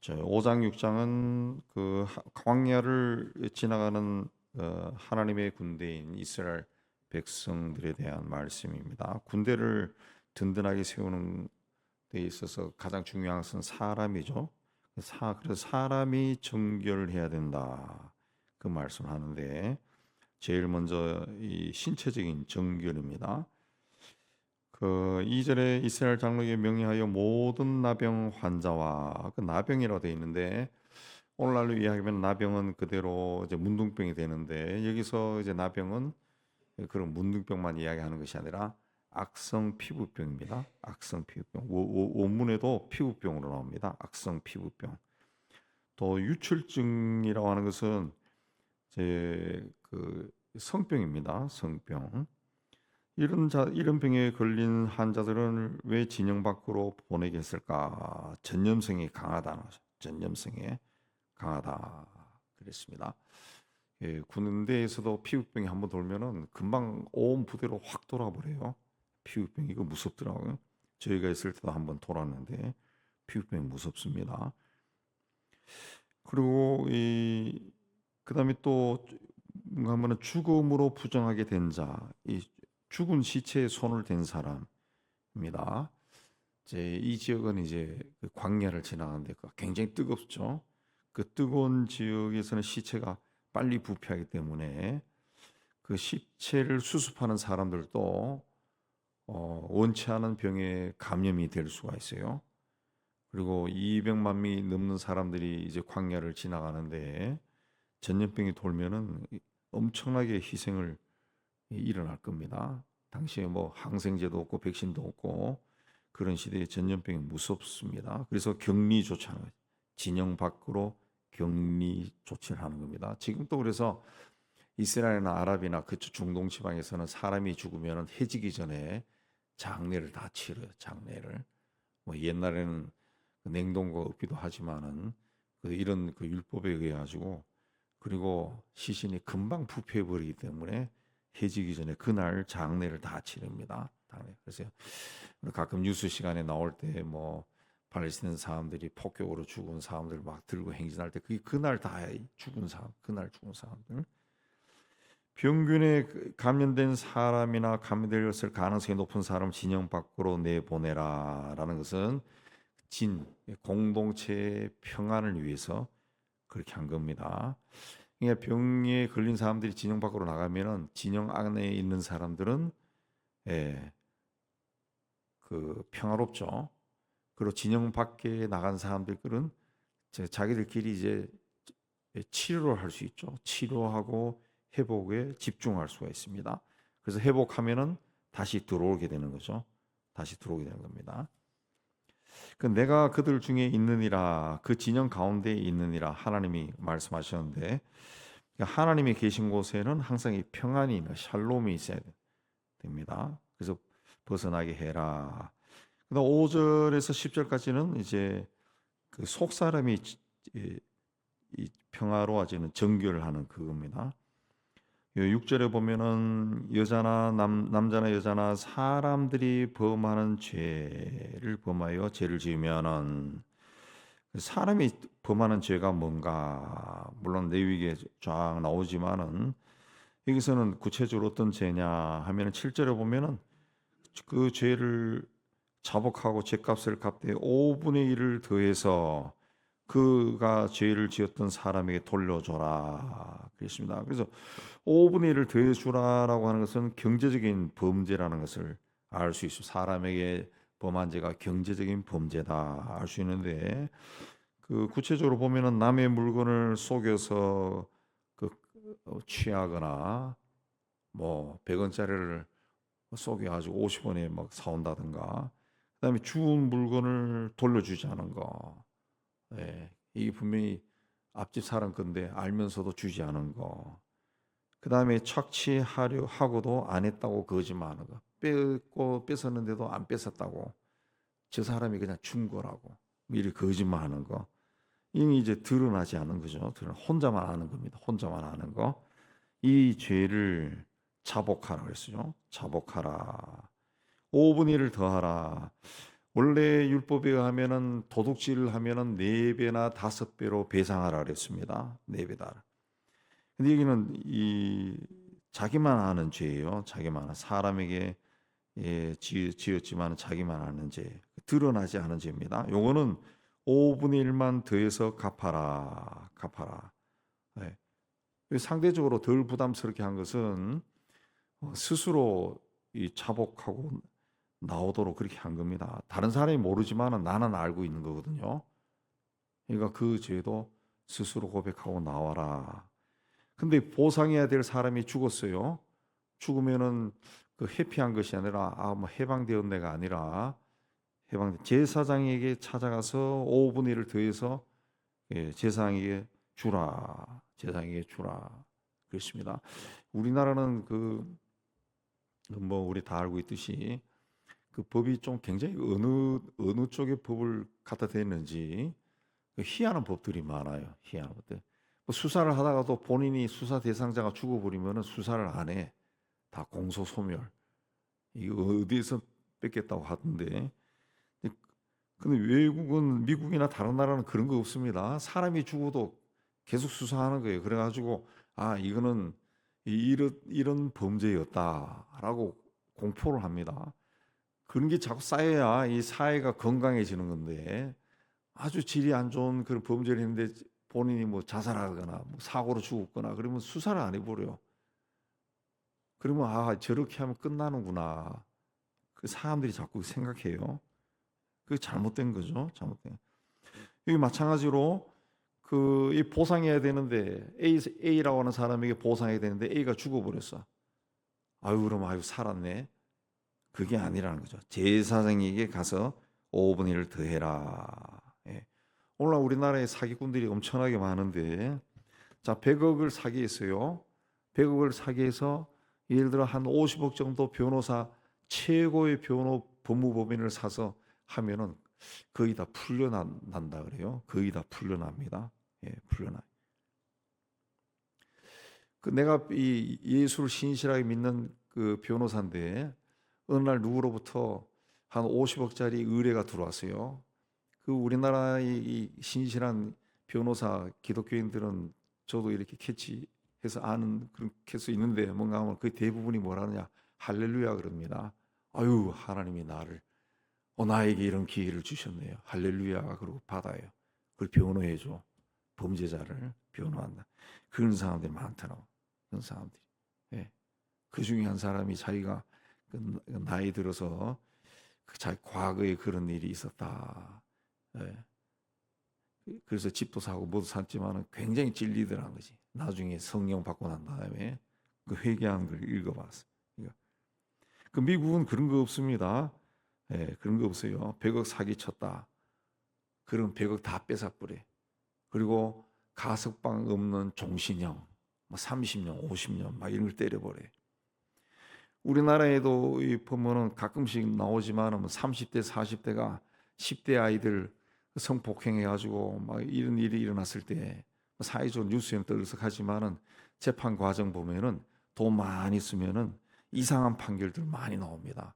저 5장 6장은 그 광야를 지나가는 하나님의 군대인 이스라엘 백성들에 대한 말씀입니다. 군대를 든든하게 세우는 데 있어서 가장 중요한 것은 사람이죠. 그래서 사람이 정결해야 된다. 그 말씀하는데 제일 먼저 이 신체적인 정결입니다. 그 2절에 이스라엘 장로에게 명령하여 모든 나병 환자와 그 나병이라고 되어 있는데 오늘날로 이야기하면 나병은 그대로 이제 문둥병이 되는데 여기서 이제 나병은 그런 문둥병만 이야기하는 것이 아니라 악성 피부병입니다. 악성 피부병. 원문에도 피부병으로 나옵니다. 악성 피부병. 또 유출증이라고 하는 것은 이제 그 성병입니다. 성병. 이런 병에 걸린 환자들은 왜 진영 밖으로 보내게 했을까? 전염성이 강하다. 전염성이 강하다. 그랬습니다. 예, 군대에서도 피부병이 한번 돌면은 금방 온 부대로 확 돌아버려요. 피부병 이거 무섭더라고요. 저희가 있을 때도 한번 돌았는데 피부병 무섭습니다. 그리고 이 그다음에 또 뭔가 하면은 죽음으로 부정하게 된 자, 이 죽은 시체에 손을 댄 사람입니다. 이제 이 지역은 이제 그 광야를 지나가는데 굉장히 뜨겁죠. 그 뜨거운 지역에서는 시체가 빨리 부패하기 때문에 그 시체를 수습하는 사람들도 원치 않은 병에 감염이 될 수가 있어요. 그리고 200만 명이 넘는 사람들이 이제 광야를 지나가는데 전염병이 돌면은 엄청나게 희생을 일어날 겁니다. 당시에 뭐 항생제도 없고 백신도 없고 그런 시대에 전염병이 무섭습니다. 그래서 격리 조치하는 거예요. 진영 밖으로 격리 조치를 하는 겁니다. 지금도 그래서 이스라엘이나 아랍이나 그쪽 중동 지방에서는 사람이 죽으면 해지기 전에 장례를 다 치러요. 장례를. 뭐 옛날에는 냉동고가 없기도 하지만은 이런 그 율법에 의해 가지고 그리고 시신이 금방 부패해 버리기 때문에 해지기 전에 그날 장례를 다 치릅니다. 그래서 가끔 뉴스 시간에 나올 때 뭐 팔레스타인 사람들이 폭격으로 죽은 사람들 막 들고 행진할 때 그게 그날 다 죽은 사람, 그날 죽은 사람들. 병균에 감염된 사람이나 감염될 가능성이 높은 사람 진영 밖으로 내보내라라는 것은 공동체의 평안을 위해서 그렇게 한 겁니다. 그러니까 병에 걸린 사람들이 진영 밖으로 나가면은 진영 안에 있는 사람들은 예, 그 평화롭죠. 그리고 진영 밖에 나간 사람들은 자기들끼리 이제 치료를 할 수 있죠. 치료하고 회복에 집중할 수가 있습니다. 그래서 회복하면은 다시 들어오게 되는 거죠. 다시 들어오게 되는 겁니다. 그 내가 그들 중에 있느니라 그 진영 가운데 있느니라 하나님이 말씀하셨는데 하나님이 계신 곳에는 항상 이 평안이 샬롬이 있어야 됩니다. 그래서 벗어나게 해라. 그다음 5절에서 10절까지는 이제 그 속 사람이 이 평화로워지는 정결을 하는 그겁니다. 6절에 보면은 남자나 여자나 사람들이 범하는 죄를 범하여 죄를 지으면은 사람이 범하는 죄가 뭔가 물론 레위기에 쫙 나오지만은 여기서는 구체적으로 어떤 죄냐 하면은 7절에 보면은 그 죄를 자복하고 죄값을 갚되 5분의 1을 더해서 그가 죄를 지었던 사람에게 돌려줘라 그랬습니다. 그래서 5분의 1을 더해주라라고 하는 것은 경제적인 범죄라는 것을 알 수 있어요. 사람에게 범한 죄가 경제적인 범죄다 알 수 있는데 그 구체적으로 보면은 남의 물건을 속여서 그 취하거나 뭐 100원짜리를 속여가지고 50원에 막 사온다든가 그다음에 주운 물건을 돌려주지 않은 거 예, 이게 분명히 앞집 사람 건데 알면서도 주지 않은 거 그다음에 착취하려 하고도 안 했다고 거짓말하는 거 뺏었는데도 안 뺏었다고 저 사람이 그냥 준 거라고 미리 거짓말하는 거 이미 이제 드러나지 않은 거죠. 혼자만 아는 겁니다. 혼자만 아는 거. 이 죄를 자복하라 그랬어요. 자복하라. 5분의 1을 더하라. 원래 율법에 하면은 도둑질을 하면은 4배나 5배로 배상하라 그랬습니다. 4배다. 근데 여기는 이 자기만 아는 죄예요. 자기만 사람에게 지었지만 자기만 아는 죄, 드러나지 않은 죄입니다. 요거는 5분의 1만 더해서 갚아라. 예. 상대적으로 덜 부담스럽게 한 것은 스스로 이 자복하고 나오도록 그렇게 한 겁니다. 다른 사람이 모르지만 나는 알고 있는 거거든요. 그러니까 그 죄도 스스로 고백하고 나와라. 근데 보상해야 될 사람이 죽었어요. 죽으면은 그 회피한 것이 아니라 뭐 해방되었네가 아니라 제사장에게 찾아가서 5분의 1을 더해서 제사장에게 주라. 제사장에게 주라. 그렇습니다. 우리나라는 뭐 우리 다 알고 있듯이 그 법이 좀 굉장히 어느 쪽의 법을 갖다 댔는지 희한한 법들이 많아요. 희한한 법들. 뭐 수사를 하다가도 본인이 수사 대상자가 죽어버리면은 수사를 안 해. 다 공소소멸. 이거 어디에서 뺏겠다고 하던데. 근데 외국은 미국이나 다른 나라는 그런 거 없습니다. 사람이 죽어도 계속 수사하는 거예요. 그래가지고 이거는 이런 범죄였다라고 공포를 합니다. 그런 게 자꾸 쌓여야 이 사회가 건강해지는 건데 아주 질이 안 좋은 그런 범죄를 했는데 본인이 뭐 자살하거나 뭐 사고로 죽었거나 그러면 수사를 안 해버려요. 그러면 저렇게 하면 끝나는구나. 그 사람들이 자꾸 생각해요. 그게 잘못된 거죠. 잘못된. 여기 마찬가지로 이 보상해야 되는데 A라고 하는 사람에게 보상해야 되는데 A가 죽어버렸어. 그럼 살았네. 그게 아니라는 거죠. 제사장에게 가서 5분의 1을 더해라. 예. 오늘날 우리나라에 사기꾼들이 엄청나게 많은데, 자 100억을 사기했어요. 100억을 사기해서 예를 들어 한 50억 정도 변호사 최고의 법무법인을 사서 하면은 거의 다 풀려난다 그래요. 거의 다 풀려납니다. 풀려나. 내가 이 예수를 신실하게 믿는 그 변호사인데 어느 날 누구로부터 한 50억짜리 의뢰가 들어왔어요. 그 우리나라의 이 신실한 변호사 기독교인들은 저도 이렇게 캐치해서 아는 그런 캐스 있는데 뭔가 하면 그 대부분이 뭐라느냐 할렐루야 그럽니다. 하나님이 나에게 이런 기회를 주셨네요. 할렐루야 그러고 받아요. 그걸 변호해줘. 범죄자를 변호한다. 그런 사람들이 많더라고. 그런 사람들이. 그 중에 한 사람이 자기가 나이 들어서 자기 과거에 그런 일이 있었다. 그래서 집도 사고 모두 샀지만 굉장히 찔리더라는 거지. 나중에 성령 받고 난 다음에 그 회개하는 걸 읽어봤어. 그 미국은 그런 거 없습니다. 그런 거 없어요. 100억 사기쳤다. 그럼 100억 다 뺏어버려. 그리고 가석방 없는 종신형, 30년, 50년 막 이런 걸 때려버려. 우리나라에도 보면은 가끔씩 나오지만 30대, 40대가 10대 아이들 성폭행해가지고 막 이런 일이 일어났을 때 사회적으로 뉴스에 떠들썩하지만은 재판 과정 보면은 돈 많이 쓰면은 이상한 판결들 많이 나옵니다.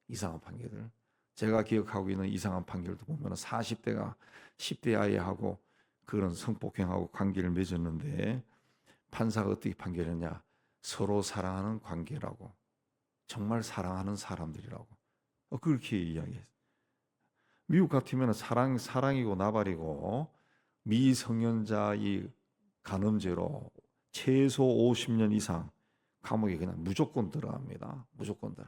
이상한 판결들. 제가 기억하고 있는 이상한 판결도 보면은 40대가 10대 아이하고 그런 성폭행하고 관계를 맺었는데 판사가 어떻게 판결했냐? 서로 사랑하는 관계라고. 정말 사랑하는 사람들이라고. 그렇게 이야기했어요. 미국 같으면 사랑이고 나발이고 미성년자 이 간음죄로 최소 50년 이상 감옥에 그냥 무조건 들어갑니다. 무조건 들어.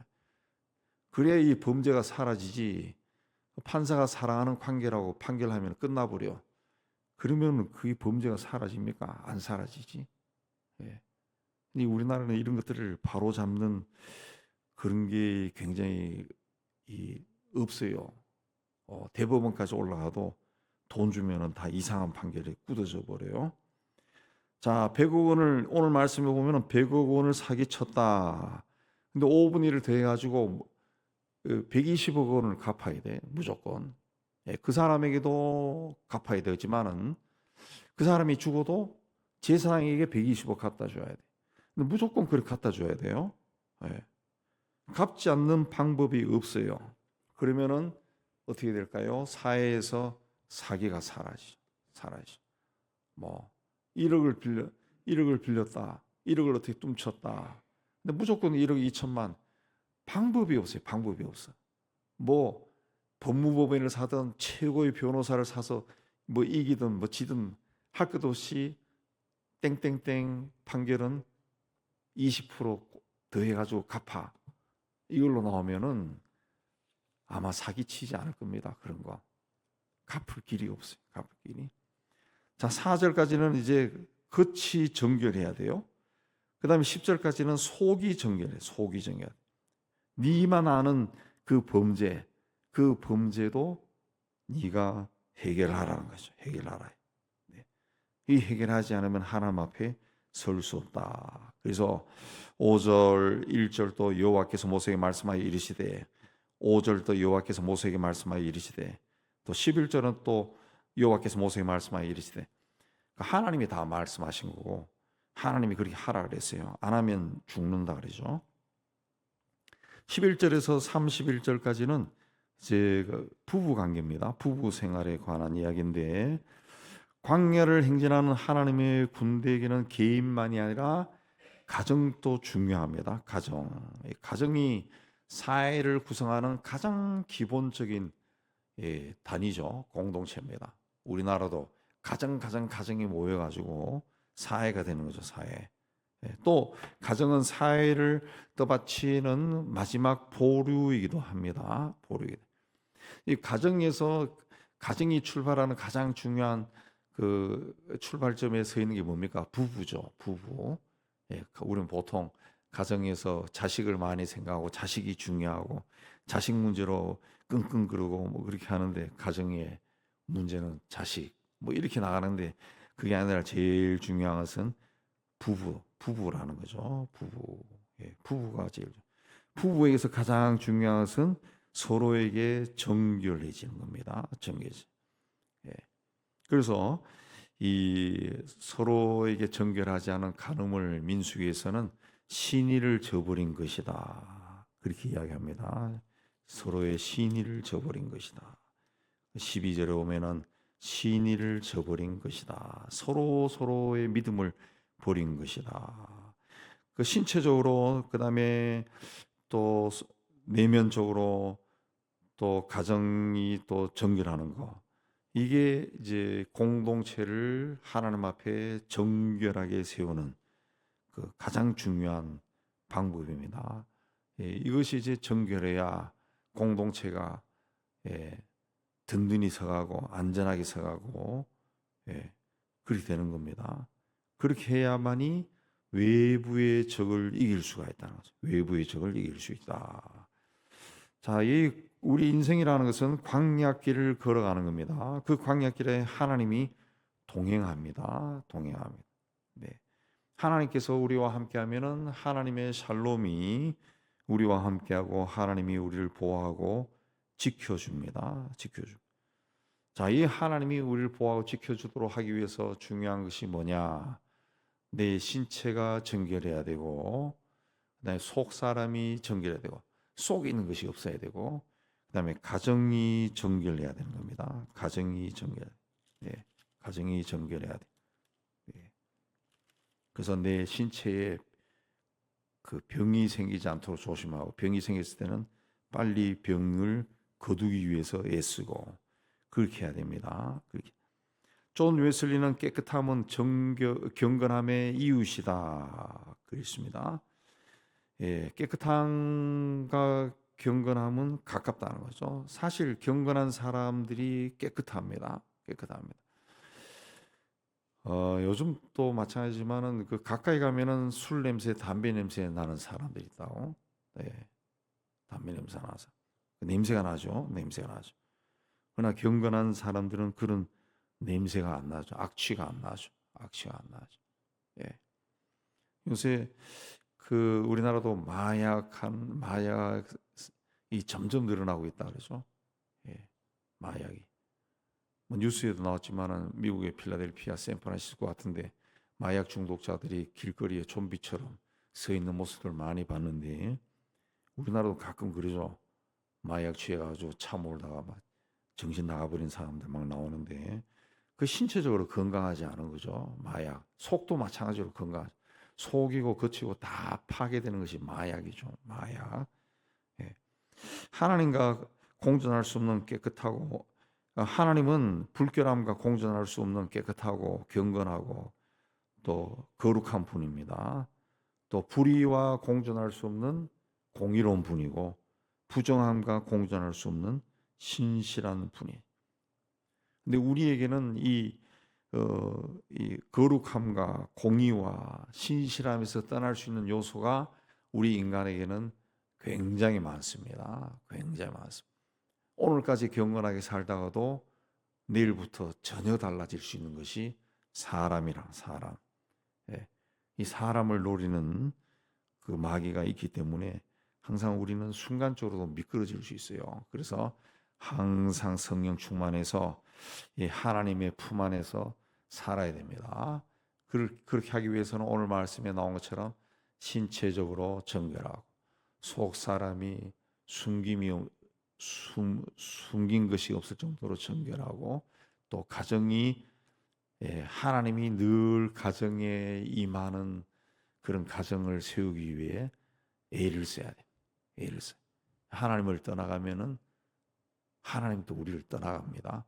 그래야 이 범죄가 사라지지. 판사가 사랑하는 관계라고 판결하면 끝나버려. 그러면 그 범죄가 사라집니까? 안 사라지지. 근데 우리나라는 이런 것들을 바로 잡는 그런 게 굉장히 없어요. 대법원까지 올라가도 돈 주면은 다 이상한 판결이 굳어져 버려요. 자, 100억 원을 오늘 말씀해 보면은 100억 원을 사기쳤다. 근데 5분의 1을 더해 가지고 120억 원을 갚아야 돼. 무조건. 그 사람에게도 갚아야 되지만은 그 사람이 죽어도 제사장에게 120억 갖다 줘야 돼. 근데 무조건 그렇게 갖다 줘야 돼요. 갚지 않는 방법이 없어요. 그러면은 어떻게 될까요? 사회에서 사기가 사라지죠. 뭐 1억을 빌렸다. 1억을 어떻게 훔쳤다. 근데 무조건 1억 2천만. 방법이 없어요. 방법이 없어. 뭐 법무법인을 사든 최고의 변호사를 사서 뭐 이기든 뭐 지든 할 것 없이 땡땡땡 판결은 20% 더해가지고 갚아. 이걸로 나오면은 아마 사기치지 않을 겁니다. 그런 거. 갚을 길이 없어요. 갚을 길이. 자, 4절까지는 이제 겉이 정결해야 돼요. 그 다음에 10절까지는 속이 정결해. 속이 정결. 네만 아는 그 범죄도 네가 해결하라는 거죠. 해결하라. 네. 이 해결하지 않으면 하나님 앞에 설 수 없다. 그래서 5절, 1절도 여호와께서 모세에게 말씀하여 이르시되 5절도 여호와께서 모세에게 말씀하여 이르시되 또 11절은 또 여호와께서 모세에게 말씀하여 이르시되 하나님이 다 말씀하신 거고 하나님이 그렇게 하라 그랬어요. 안 하면 죽는다 그러죠. 11절에서 31절까지는 이제 부부 관계입니다. 부부 생활에 관한 이야기인데 광야를 행진하는 하나님의 군대에게는 개인만이 아니라 가정도 중요합니다. 가정이 사회를 구성하는 가장 기본적인 단위죠. 공동체입니다. 우리나라도 가정이 모여가지고 사회가 되는 거죠. 사회. 또 가정은 사회를 떠받치는 마지막 보류이기도 합니다. 이 가정이 출발하는 가장 중요한 그 출발점에 서 있는 게 뭡니까? 부부죠. 부부. 우리는 보통 가정에서 자식을 많이 생각하고 자식이 중요하고 자식 문제로 끙끙거리고 뭐 그렇게 하는데 가정의 문제는 자식 뭐 이렇게 나가는데 그게 아니라 제일 중요한 것은 부부라는 거죠. 부부가 부부에게서 가장 중요한 것은 서로에게 정결해지는 겁니다. 정결해지. 그래서 이 서로에게 정결하지 않은 간음을 민수기에서는 신의를 저버린 것이다. 그렇게 이야기합니다. 서로의 신의를 저버린 것이다. 12절에 오면은 신의를 저버린 것이다. 서로의 믿음을 버린 것이다. 그 신체적으로 그다음에 또 내면적으로 또 가정이 또 정결하는 거. 이게 이제 공동체를 하나님 앞에 정결하게 세우는 그 가장 중요한 방법입니다. 이것이 이제 정결해야 공동체가 든든히 서가고 안전하게 서가고 그렇게 되는 겁니다. 그렇게 해야만이 외부의 적을 이길 수가 있다는 거죠. 외부의 적을 이길 수 있다. 자, 우리 인생이라는 것은 광야길을 걸어가는 겁니다. 그 광야길에 하나님이 동행합니다. 네. 하나님께서 우리와 함께하면은 하나님의 샬롬이 우리와 함께하고 하나님이 우리를 보호하고 지켜줍니다. 자, 이 하나님이 우리를 보호하고 지켜주도록 하기 위해서 중요한 것이 뭐냐? 내 신체가 정결해야 되고, 그다음에 속 사람이 정결해야 되고, 속에 있는 것이 없어야 되고, 그다음에 가정이 정결해야 되는 겁니다. 가정이 정결해야 돼. 그래서 내 신체에 그 병이 생기지 않도록 조심하고, 병이 생겼을 때는 빨리 병을 거두기 위해서 애쓰고 그렇게 해야 됩니다. 존 웨슬리는 깨끗함은 경건함의 이웃이다 그랬습니다. 깨끗함과 경건함은 가깝다는 거죠. 사실 경건한 사람들이 깨끗합니다. 요즘 또 마찬가지지만은 그 가까이 가면은 술 냄새, 담배 냄새 나는 사람들이 있다고. 담배 냄새 나서 냄새가 나죠. 그러나 경건한 사람들은 그런 냄새가 안 나죠. 악취가 안 나죠. 요새 그 우리나라도 마약이 점점 늘어나고 있다 그러죠. 마약이. 뭐 뉴스에도 나왔지만은 미국의 필라델피아, 샌프란시스코 같은데 마약 중독자들이 길거리에 좀비처럼 서 있는 모습을 많이 봤는데 우리나라도 가끔 그러죠. 마약 취해가지고 차 몰다가 막 정신 나가버린 사람들 막 나오는데 그 신체적으로 건강하지 않은 거죠. 마약. 속도 마찬가지로 건강. 속이고 거치고 다 파괴되는 것이 마약이죠. 마약. 예. 하나님과 공존할 수 없는 깨끗하고 하나님은 불결함과 공존할 수 없는 깨끗하고 경건하고 또 거룩한 분입니다. 또 불의와 공존할 수 없는 공의로운 분이고 부정함과 공존할 수 없는 신실한 분이. 근데 우리에게는 이 거룩함과 공의와 신실함에서 떠날 수 있는 요소가 우리 인간에게는 굉장히 많습니다. 굉장히 많습니다. 오늘까지 경건하게 살다가도 내일부터 전혀 달라질 수 있는 것이 사람이랑 사람. 예. 이 사람을 노리는 그 마귀가 있기 때문에 항상 우리는 순간적으로도 미끄러질 수 있어요. 그래서 항상 성령 충만해서 이 하나님의 품 안에서 살아야 됩니다. 그렇게 하기 위해서는 오늘 말씀에 나온 것처럼 신체적으로 정결하고 속 사람이 숨긴 것이 없을 정도로 정결하고 또 가정이 하나님이 늘 가정에 임하는 그런 가정을 세우기 위해 애를 써야 돼. 애를 써. 하나님을 떠나가면은 하나님도 우리를 떠나갑니다.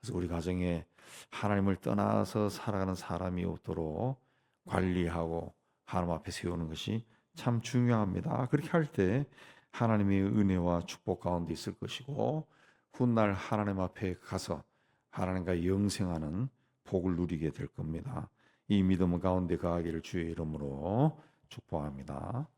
그래서 우리 가정에 하나님을 떠나서 살아가는 사람이 없도록 관리하고 하나님 앞에 세우는 것이 참 중요합니다. 그렇게 할 때 하나님의 은혜와 축복 가운데 있을 것이고 훗날 하나님 앞에 가서 하나님과 영생하는 복을 누리게 될 겁니다. 이 믿음 가운데 가기를 주의 이름으로 축복합니다.